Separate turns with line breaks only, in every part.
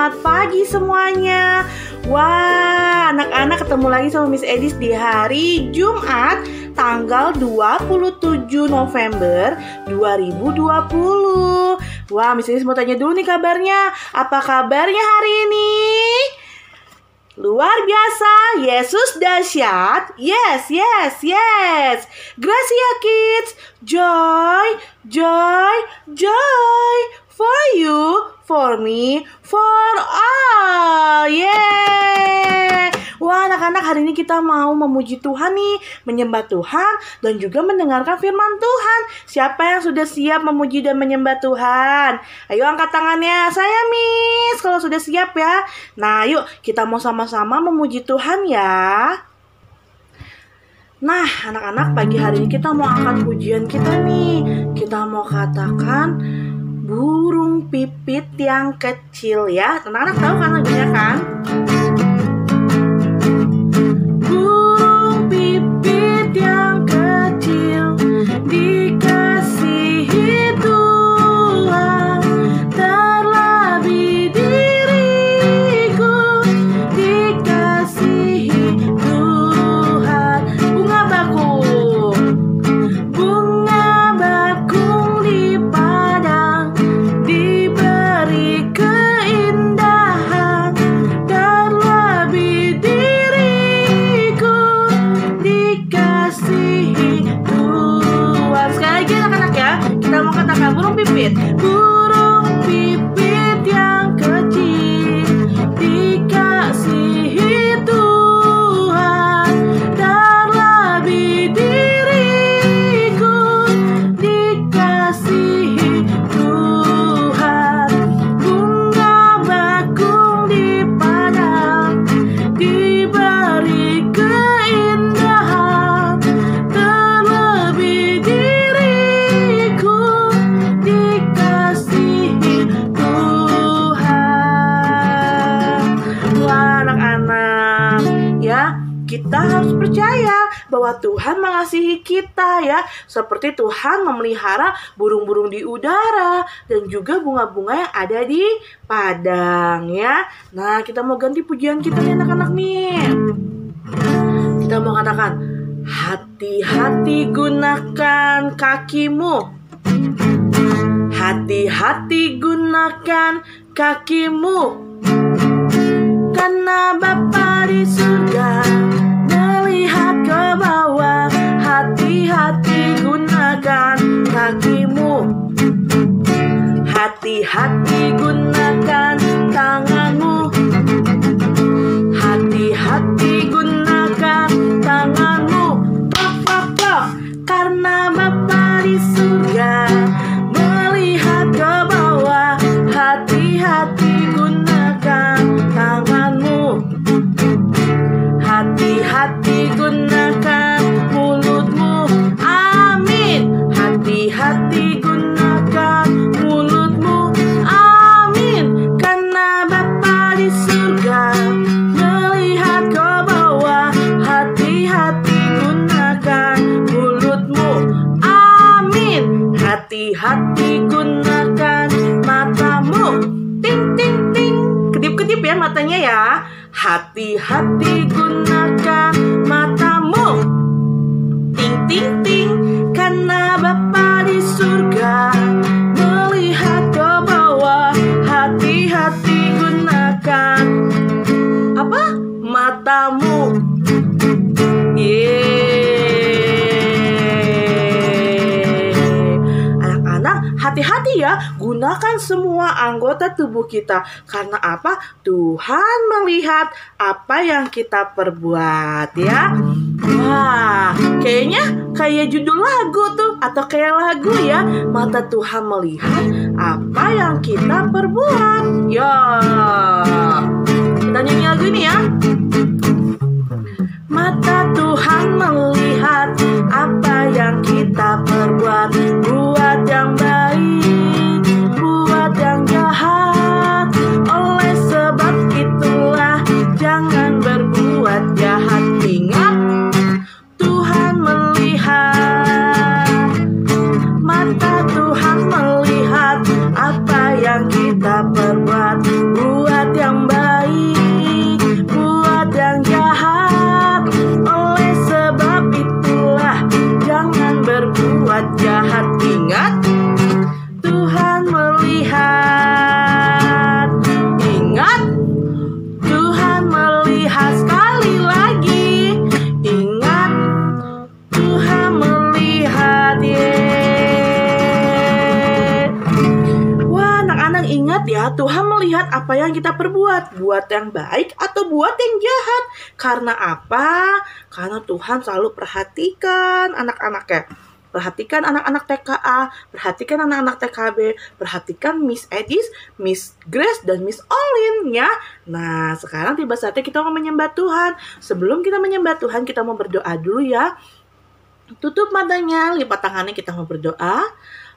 Selamat pagi semuanya. Wah, anak-anak ketemu lagi sama Miss Edis di hari Jumat tanggal 27 November 2020. Wah, Miss Edis mau tanya dulu nih kabarnya. Apa kabarnya hari ini? Luar biasa, Yesus dahsyat. Yes. Gracia Kids, joy for you, for me, for all. Yeay. Wah, anak-anak, hari ini kita mau memuji Tuhan nih, menyembah Tuhan dan juga mendengarkan firman Tuhan. Siapa yang sudah siap memuji dan menyembah Tuhan? Ayo angkat tangannya. Saya Miss, kalau sudah siap ya. Nah, yuk kita mau sama-sama memuji Tuhan ya. Nah, anak-anak, pagi hari ini kita mau angkat pujian kita nih. Kita mau katakan burung pipit yang kecil ya. Anak-anak tahu kan lagunya kan? Burung pipit yang kecil dikasihi Tuhan, terlebih diriku dikasihi Tuhan. Bunga bakung di padang diberi keindahan, terlebih diriku dikasihi Tuhan. Sekali lagi anak-anak ya, kita mau katakan burung pipit yang kecil dikasihi Tuhan, terlebih diriku dikasihi Tuhan. Bunga bakung di padang diberi keindahan, terlebih diriku dikasihi Tuhan. Wah, anak-anak ya, kita harus percaya bahwa Tuhan mengasihi kita ya, seperti Tuhan memelihara burung-burung di udara dan juga bunga-bunga yang ada di padang ya. Nah, kita mau ganti pujian kita nih anak-anak nih. Kita mau katakan, hati-hati gunakan kakimu. Hati-hati gunakan kakimu, karena Bapa di surga melihat ke bawah. Hati-hati gunakan kakimu. Hati-hati gunakan tanganmu. Hati-hati gunakan tanganmu. Karena Bapa di surga melihat ke bawah. Hati-hati gunakan tanganmu. Hati-hati gunakan mulutmu. Amin. Hati-hati gunakan mulutmu. Amin. Karena Bapa di surga melihat ke bawah. Hati-hati gunakan mulutmu. Amin. Hati-hati gunakan matamu. Ting ting ting. Kedip-kedip ya matanya ya. Hati-hati gunakan matamu. Ting ting ting. Karena Bapa di surga melihat ke bawah. Hati-hati gunakan apa? Matamu. Anak-anak, hati-hati ya, gunakan semua anggota tubuh kita. Karena apa? Tuhan melihat apa yang kita perbuat ya. Wah, kayaknya kayak judul lagu tuh, atau kayak lagu ya. Mata Tuhan melihat apa yang kita perbuat. Ya, kita nyanyi lagu ini ya. Mata Tuhan melihat apa yang kita perbuat, buat yang baik, buat yang jahat. Oleh sebab itulah jangan berbuat jahat. Ingat, Tuhan melihat. Mata Tuhan melihat apa yang kita perbuat, buat Ingat, Tuhan melihat. Ingat, Tuhan melihat. Sekali lagi, ingat, Tuhan melihat. Wah, anak-anak ingat ya, Tuhan melihat apa yang kita perbuat, buat yang baik atau buat yang jahat. Karena apa? Karena Tuhan selalu perhatikan anak-anaknya. Perhatikan anak-anak TKA, perhatikan anak-anak TKB, perhatikan Miss Edis, Miss Grace, dan Miss Olin ya. Nah, sekarang tiba saatnya kita mau menyembah Tuhan. Sebelum kita menyembah Tuhan, kita mau berdoa dulu ya. Tutup matanya, lipat tangannya, kita mau berdoa.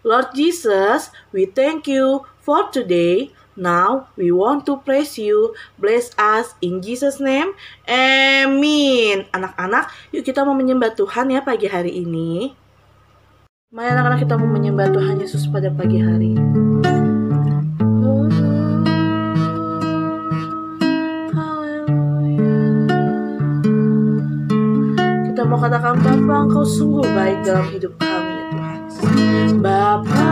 Lord Jesus, we thank you for today. Now we want to praise you. Bless us in Jesus' name. Amin. Anak-anak, yuk kita mau menyembah Tuhan ya pagi hari ini. Mari anak-anak kita mau menyembah Tuhan Yesus pada pagi hari. Kita mau katakan, Bapa, Engkau sungguh baik dalam hidup kami ya Tuhan. Bapa,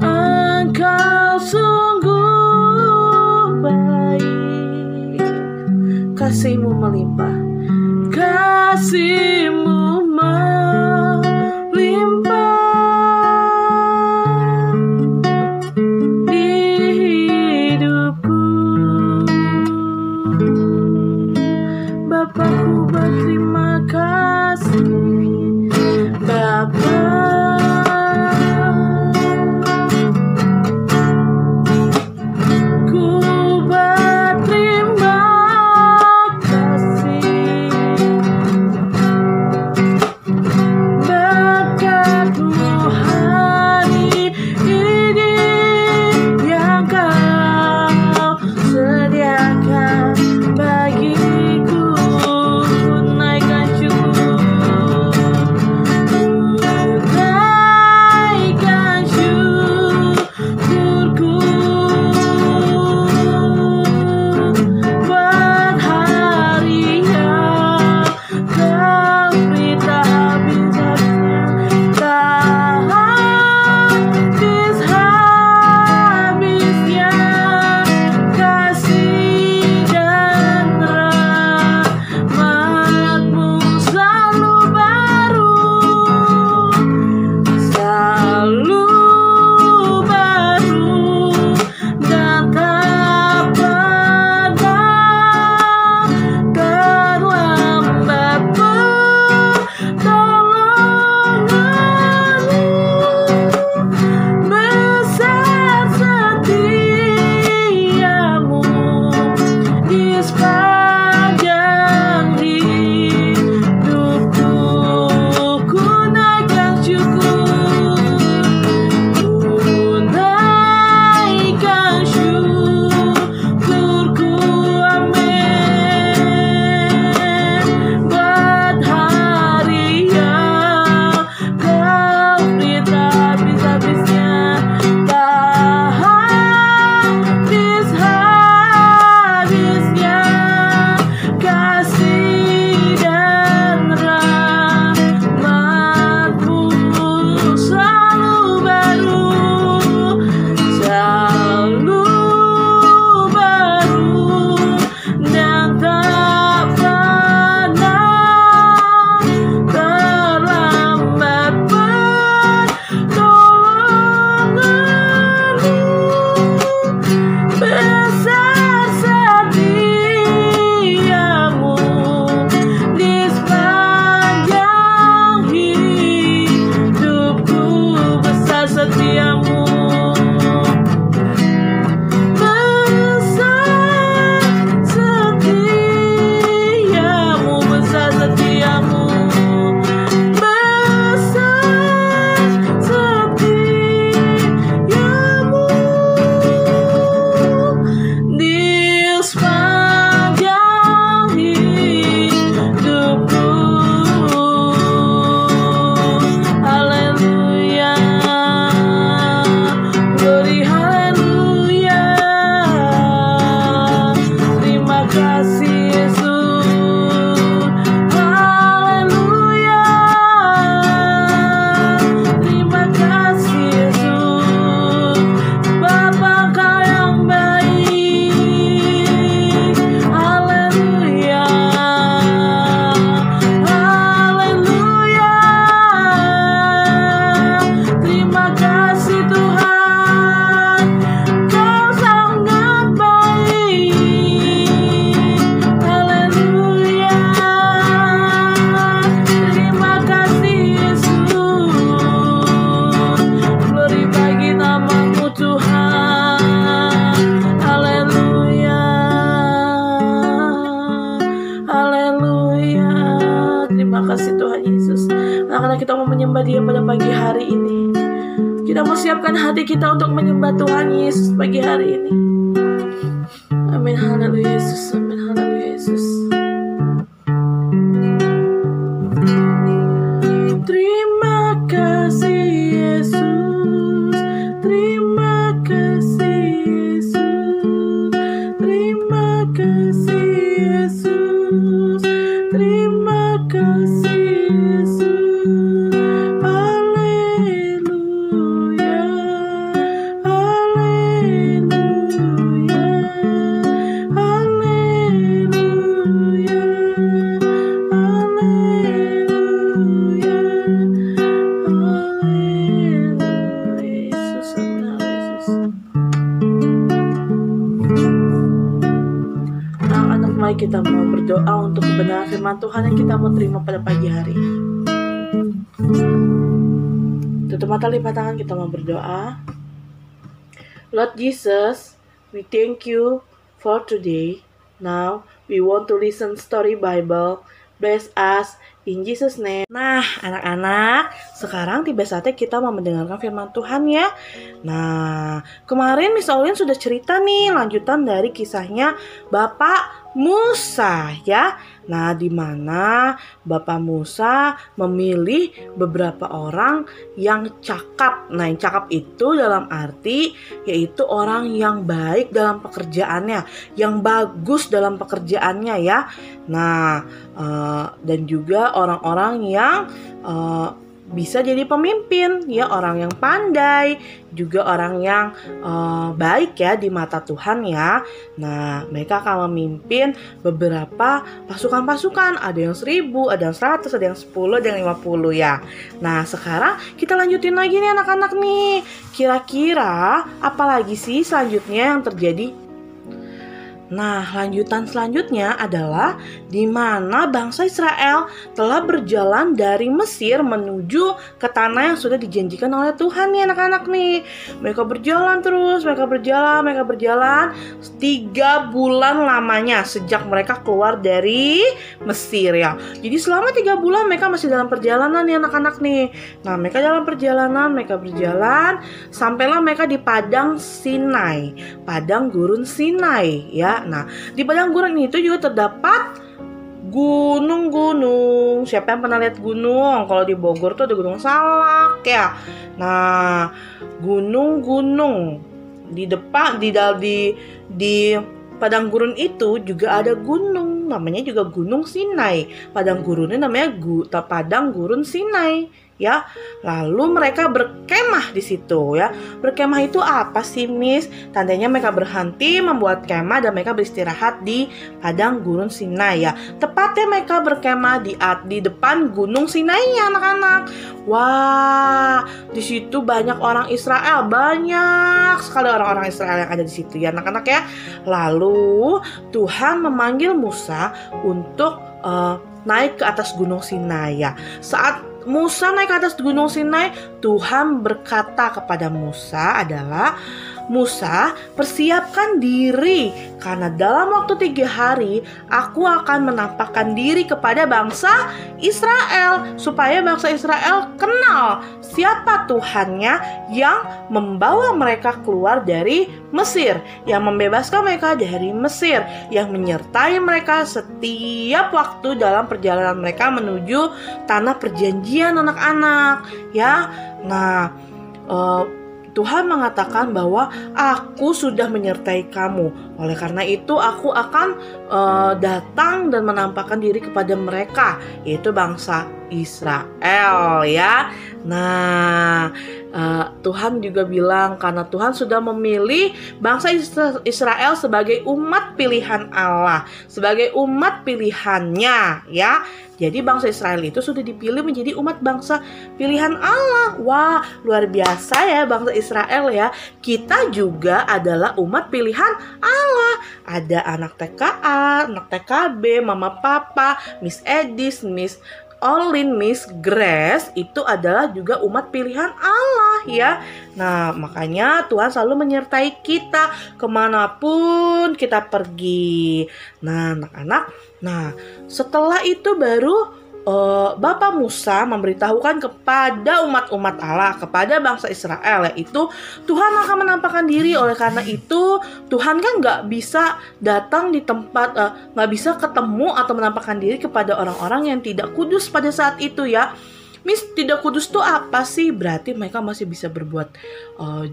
Engkau sungguh baik. Kasih-Mu melimpah, kasih-Mu melimpah di hidupku. Bapakku berterima kasih, Bapa. kasih Tuhan Yesus. Anak-anak kita mau menyembah Dia pada pagi hari ini. Kita mau siapkan hati kita untuk menyembah Tuhan Yesus pagi hari ini. Amin, haleluya Yesus, amin, haleluya Yesus. Terima kasih Yesus, terima kasih Yesus, terima kasih Yesus, terima kasih Yesus. Haleluya, haleluya, haleluya, haleluya, haleluya. Yesus, amin, Yesus. Anak-anak, mari kita mau berdoa untuk kebenaran firman Tuhan yang kita mau terima pada pagi hari ini. Tutup mata, lipat tangan, kita mau berdoa. Lord Jesus, we thank you for today. Now we want to listen story Bible. Bless us in Jesus name. Nah, anak-anak, sekarang tiba saatnya kita mau mendengarkan firman Tuhan ya. Nah, kemarin Miss Olin sudah cerita nih lanjutan dari kisahnya Bapak Musa ya. Nah, di mana Bapak Musa memilih beberapa orang yang cakap. Nah, yang cakap itu dalam arti yaitu orang yang baik dalam pekerjaannya, yang bagus dalam pekerjaannya ya. Nah, dan juga orang-orang yang bisa jadi pemimpin ya, orang yang pandai, juga orang yang baik ya di mata Tuhan ya. Nah, mereka akan memimpin beberapa pasukan-pasukan, ada yang 1000, ada yang 100, ada yang 10, ada yang 50 ya. Nah, sekarang kita lanjutin lagi nih anak-anak nih. Kira-kira apalagi sih selanjutnya yang terjadi? Nah, lanjutan selanjutnya adalah di mana bangsa Israel telah berjalan dari Mesir menuju ke tanah yang sudah dijanjikan oleh Tuhan nih anak-anak nih. Mereka berjalan terus, mereka berjalan 3 bulan lamanya sejak mereka keluar dari Mesir ya. Jadi selama 3 bulan mereka masih dalam perjalanan nih anak-anak nih. Nah, mereka dalam perjalanan, mereka berjalan sampailah mereka di padang Sinai, padang gurun Sinai ya. Nah, di padang gurun itu juga terdapat gunung-gunung. Siapa yang pernah lihat gunung? Kalau di Bogor tuh ada Gunung Salak ya. Nah, gunung-gunung di depan di padang gurun itu juga ada gunung, namanya juga Gunung Sinai. Padang gurunnya namanya padang gurun Sinai. Ya, lalu mereka berkemah di situ ya. Berkemah itu apa sih, Miss? Tandanya mereka berhenti membuat kemah dan mereka beristirahat di padang gurun Sinai ya. Tepatnya mereka berkemah di depan Gunung Sinai ya, anak-anak. Wah, di situ banyak orang Israel, banyak sekali orang-orang Israel yang ada di situ ya, anak-anak ya. Lalu Tuhan memanggil Musa untuk naik ke atas Gunung Sinai ya. Saat Musa naik ke atas Gunung Sinai, Tuhan berkata kepada Musa adalah, Musa, persiapkan diri karena dalam waktu 3 hari aku akan menampakkan diri kepada bangsa Israel supaya bangsa Israel kenal siapa Tuhannya yang membawa mereka keluar dari Mesir, yang membebaskan mereka dari Mesir, yang menyertai mereka setiap waktu dalam perjalanan mereka menuju tanah perjanjian anak-anak ya. Nah, Tuhan mengatakan bahwa aku sudah menyertai kamu. Oleh karena itu aku akan datang dan menampakkan diri kepada mereka, yaitu bangsa Israel ya. Nah, Tuhan juga bilang karena Tuhan sudah memilih bangsa Israel sebagai umat pilihan Allah, sebagai umat pilihannya ya. Jadi bangsa Israel itu sudah dipilih menjadi umat bangsa pilihan Allah. Wah, luar biasa ya bangsa Israel ya. Kita juga adalah umat pilihan Allah. Ada anak TKA, anak TKB, mama papa, Miss Edis, Miss Olin, Miss Grace, itu adalah juga umat pilihan Allah ya. Nah, makanya Tuhan selalu menyertai kita kemanapun kita pergi. Nah, anak-anak, nah setelah itu baru Bapak Musa memberitahukan kepada umat-umat Allah, kepada bangsa Israel, yaitu Tuhan akan menampakkan diri. Oleh karena itu Tuhan kan nggak bisa datang di tempat, nggak bisa ketemu atau menampakkan diri kepada orang-orang yang tidak kudus pada saat itu ya. Miss, tidak kudus tuh apa sih? Berarti mereka masih bisa berbuat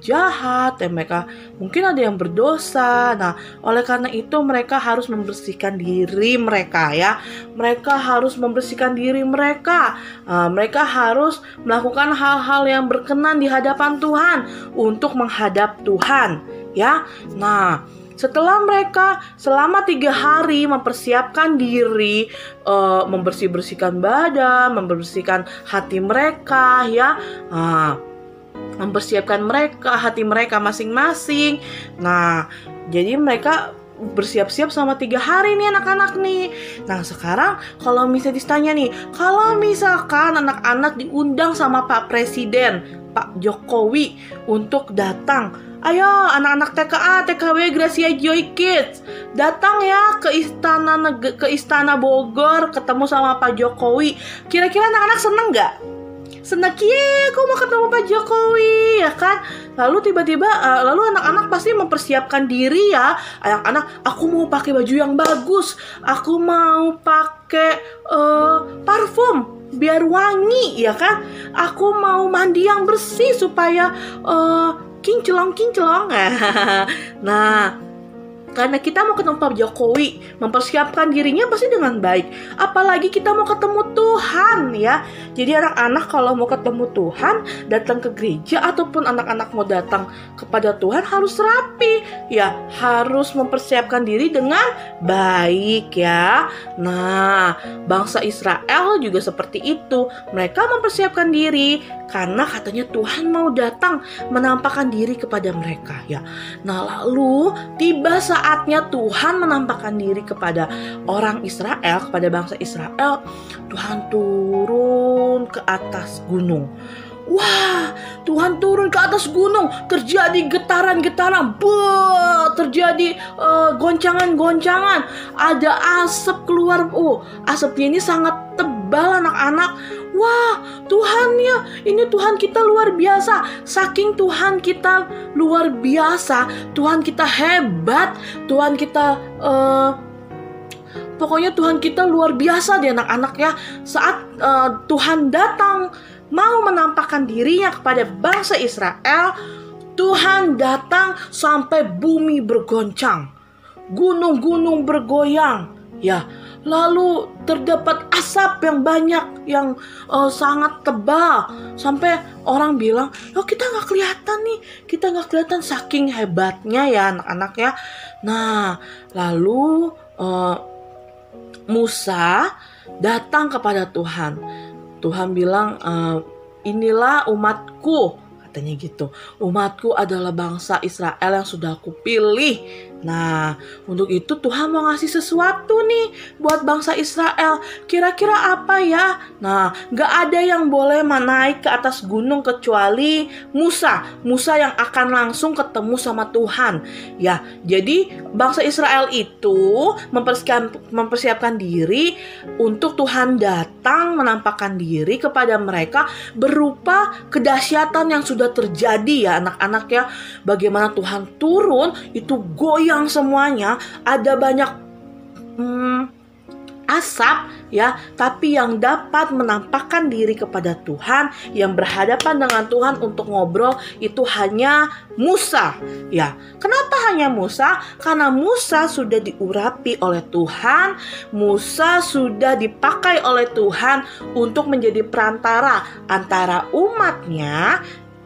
jahat, dan mereka mungkin ada yang berdosa. Nah, oleh karena itu mereka harus membersihkan diri mereka ya. Mereka harus membersihkan diri mereka. Mereka harus melakukan hal-hal yang berkenan di hadapan Tuhan untuk menghadap Tuhan ya. Nah, setelah mereka selama 3 hari mempersiapkan diri, membersihkan badan, membersihkan hati mereka ya, mempersiapkan hati mereka masing-masing. Nah, jadi mereka bersiap-siap selama 3 hari nih anak-anak nih. Nah, sekarang kalau misalnya ditanya nih, kalau misalkan anak-anak diundang sama Pak Presiden, Pak Jokowi untuk datang, ayo anak-anak TKA, TKW, Gracia Joy Kids, datang ya ke istana Bogor, ketemu sama Pak Jokowi. Kira-kira anak-anak seneng nggak? Seneng, aku mau ketemu Pak Jokowi ya kan. Lalu tiba-tiba lalu anak-anak pasti mempersiapkan diri ya. Anak-anak, aku mau pakai baju yang bagus, aku mau pakai parfum biar wangi ya kan. Aku mau mandi yang bersih supaya kinclong. Nah, karena kita mau ketemu Pak Jokowi, mempersiapkan dirinya pasti dengan baik. Apalagi kita mau ketemu Tuhan ya. Jadi anak-anak kalau mau ketemu Tuhan, datang ke gereja ataupun anak-anak mau datang kepada Tuhan harus rapi ya, harus mempersiapkan diri dengan baik ya. Nah, bangsa Israel juga seperti itu. Mereka mempersiapkan diri karena katanya Tuhan mau datang menampakkan diri kepada mereka ya. Nah, lalu tiba saatnya Tuhan menampakkan diri kepada orang Israel, kepada bangsa Israel. Tuhan turun ke atas gunung. Wah, Tuhan turun ke atas gunung, terjadi getaran-getaran, terjadi goncangan-goncangan, ada asap keluar. Asapnya ini sangat tebal anak-anak. Wah, Tuhan ya, ini Tuhan kita luar biasa. Saking Tuhan kita luar biasa, Tuhan kita hebat, Tuhan kita pokoknya Tuhan kita luar biasa deh anak-anak ya. Saat Tuhan datang mau menampakkan dirinya kepada bangsa Israel, Tuhan datang sampai bumi bergoncang, gunung-gunung bergoyang ya. Lalu terdapat asap yang banyak, yang sangat tebal, sampai orang bilang, kita nggak kelihatan saking hebatnya ya anak-anak ya. Nah, lalu Musa datang kepada Tuhan. Tuhan bilang, inilah umatku, katanya gitu. Umatku adalah bangsa Israel yang sudah aku pilih. Nah, untuk itu Tuhan mau ngasih sesuatu nih buat bangsa Israel. Kira-kira apa ya? Nah, gak ada yang boleh naik ke atas gunung kecuali Musa. Musa yang akan langsung ketemu sama Tuhan. Ya, jadi bangsa Israel itu mempersiapkan diri untuk Tuhan datang menampakkan diri kepada mereka berupa kedahsyatan yang sudah terjadi ya anak-anak ya. Bagaimana Tuhan turun, itu goyang semuanya, ada banyak asap ya, tapi yang dapat menampakkan diri kepada Tuhan, yang berhadapan dengan Tuhan untuk ngobrol itu hanya Musa ya. Kenapa hanya Musa? Karena Musa sudah diurapi oleh Tuhan, Musa sudah dipakai oleh Tuhan untuk menjadi perantara antara umatnya,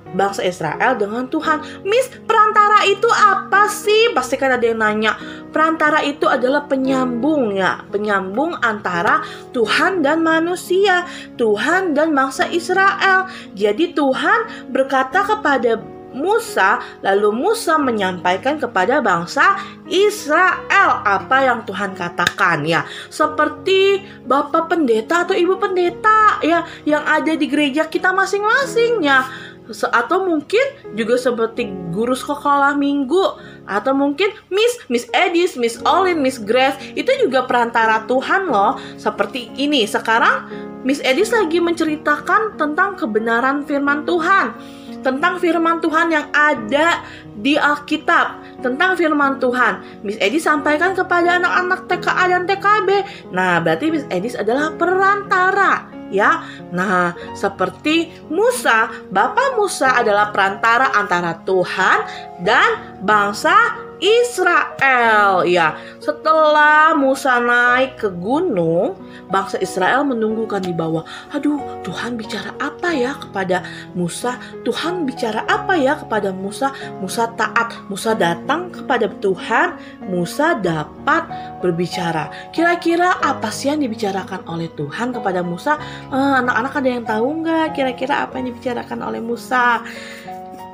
bangsa Israel dengan Tuhan. Miss, perantara itu apa sih? Pasti kan ada yang nanya. Perantara itu adalah penyambung ya, penyambung antara Tuhan dan manusia, Tuhan dan bangsa Israel. Jadi Tuhan berkata kepada Musa, lalu Musa menyampaikan kepada bangsa Israel apa yang Tuhan katakan ya. Seperti Bapak Pendeta atau Ibu Pendeta ya, yang ada di gereja kita masing-masing ya. Atau mungkin juga seperti guru sekolah minggu Atau mungkin Miss Edis, Miss Olin, Miss Grace, itu juga perantara Tuhan loh. Seperti ini, sekarang Miss Edis lagi menceritakan tentang kebenaran firman Tuhan, tentang firman Tuhan yang ada di Alkitab, tentang firman Tuhan. Miss Edis sampaikan kepada anak-anak TKA dan TKB. Nah, berarti Miss Edis adalah perantara, ya. Nah, seperti Musa, Bapak Musa adalah perantara antara Tuhan dan bangsa Israel, ya. Setelah Musa naik ke gunung, bangsa Israel menunggukan di bawah. Aduh, Tuhan bicara apa ya kepada Musa? Tuhan bicara apa ya kepada Musa? Musa taat, Musa datang kepada Tuhan, Musa dapat berbicara. Kira-kira apa sih yang dibicarakan oleh Tuhan kepada Musa? Anak-anak ada yang tahu nggak? Kira-kira apa yang dibicarakan oleh Musa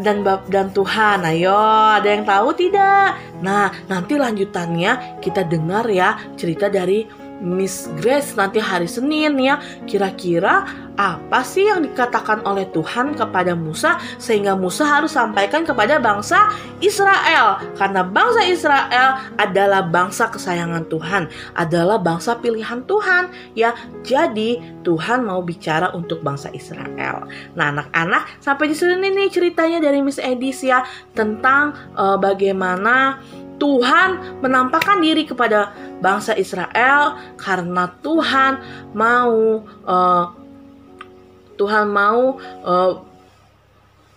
dan Tuhan? Ayo, ada yang tahu tidak? Nah, nanti lanjutannya kita dengar ya cerita dari Miss Grace nanti hari Senin ya. Kira-kira apa sih yang dikatakan oleh Tuhan kepada Musa sehingga Musa harus sampaikan kepada bangsa Israel? Karena bangsa Israel adalah bangsa kesayangan Tuhan, adalah bangsa pilihan Tuhan ya. Jadi Tuhan mau bicara untuk bangsa Israel. Nah, anak-anak, sampai di sini nih ceritanya dari Miss Edis ya, tentang bagaimana Tuhan menampakkan diri kepada bangsa Israel karena Tuhan mau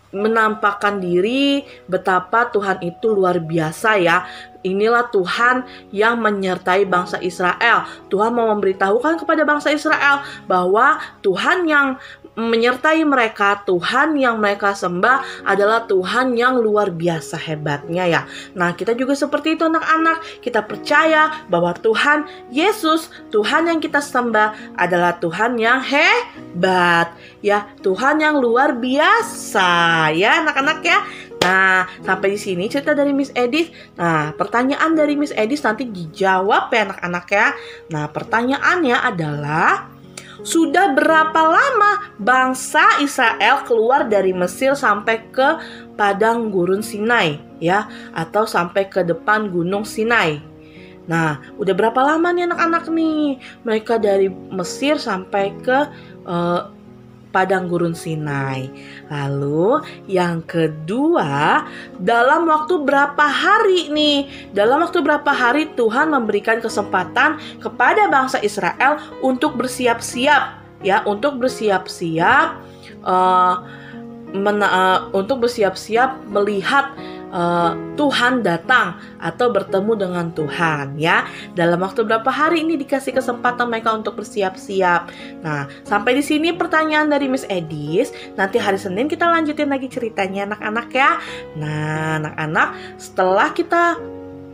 menampakkan diri betapa Tuhan itu luar biasa ya. Inilah Tuhan yang menyertai bangsa Israel. Tuhan mau memberitahukan kepada bangsa Israel bahwa Tuhan yang menyertai mereka, Tuhan yang mereka sembah adalah Tuhan yang luar biasa hebatnya ya. Nah, kita juga seperti itu anak-anak. Kita percaya bahwa Tuhan Yesus, Tuhan yang kita sembah adalah Tuhan yang hebat ya, Tuhan yang luar biasa ya anak-anak ya. Nah, sampai di sini cerita dari Miss Edis. Nah, pertanyaan dari Miss Edis nanti dijawab ya anak-anak ya. Nah, pertanyaannya adalah, sudah berapa lama bangsa Israel keluar dari Mesir sampai ke padang gurun Sinai ya, atau sampai ke depan gunung Sinai? Nah, udah berapa lama nih anak-anak nih mereka dari Mesir sampai ke padang gurun Sinai? Lalu yang kedua, dalam waktu berapa hari nih? Dalam waktu berapa hari Tuhan memberikan kesempatan kepada bangsa Israel untuk bersiap-siap ya, untuk bersiap-siap melihat Tuhan datang atau bertemu dengan Tuhan ya. Dalam waktu berapa hari ini dikasih kesempatan mereka untuk bersiap-siap. Nah, sampai di sini pertanyaan dari Miss Edis. Nanti hari Senin kita lanjutin lagi ceritanya anak-anak ya. Nah, anak-anak, setelah kita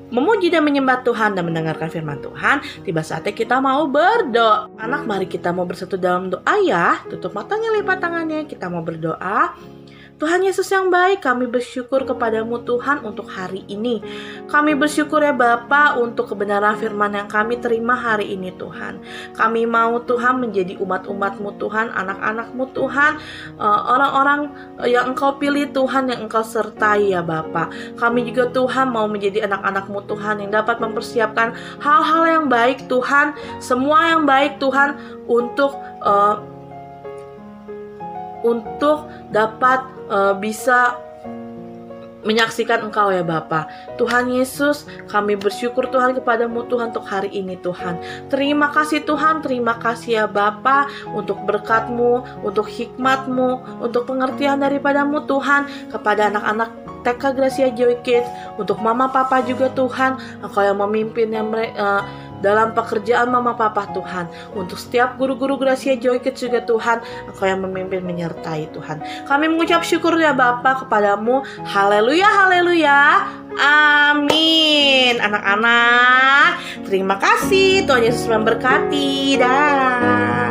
memuji dan menyembah Tuhan dan mendengarkan firman Tuhan, tiba saatnya kita mau berdoa. Anak, mari kita mau bersatu dalam doa ya. Tutup matanya, lipat tangannya, kita mau berdoa. Tuhan Yesus yang baik, kami bersyukur kepadamu Tuhan untuk hari ini. Kami bersyukur ya Bapa untuk kebenaran firman yang kami terima hari ini Tuhan. Kami mau Tuhan menjadi umat-umat-Mu Tuhan, anak-anak-Mu Tuhan, orang-orang yang Engkau pilih Tuhan, yang Engkau sertai ya Bapa. Kami juga Tuhan mau menjadi anak-anak-Mu Tuhan yang dapat mempersiapkan hal-hal yang baik Tuhan, semua yang baik Tuhan untuk dapat bisa menyaksikan Engkau ya Bapa. Tuhan Yesus, kami bersyukur Tuhan kepadamu Tuhan untuk hari ini Tuhan. Terima kasih Tuhan, terima kasih ya Bapa untuk berkat-Mu, untuk hikmat-Mu, untuk pengertian daripadamu Tuhan kepada anak-anak TK Gracia Joy Kids, untuk mama papa juga Tuhan, Engkau yang memimpin dalam pekerjaan mama papa Tuhan. Untuk setiap guru-guru Gracia Joy Kids juga Tuhan, Engkau yang memimpin menyertai Tuhan. Kami mengucap syukur ya Bapa kepadamu. Haleluya, haleluya, amin. Anak-anak, terima kasih. Tuhan Yesus memberkati. Dah.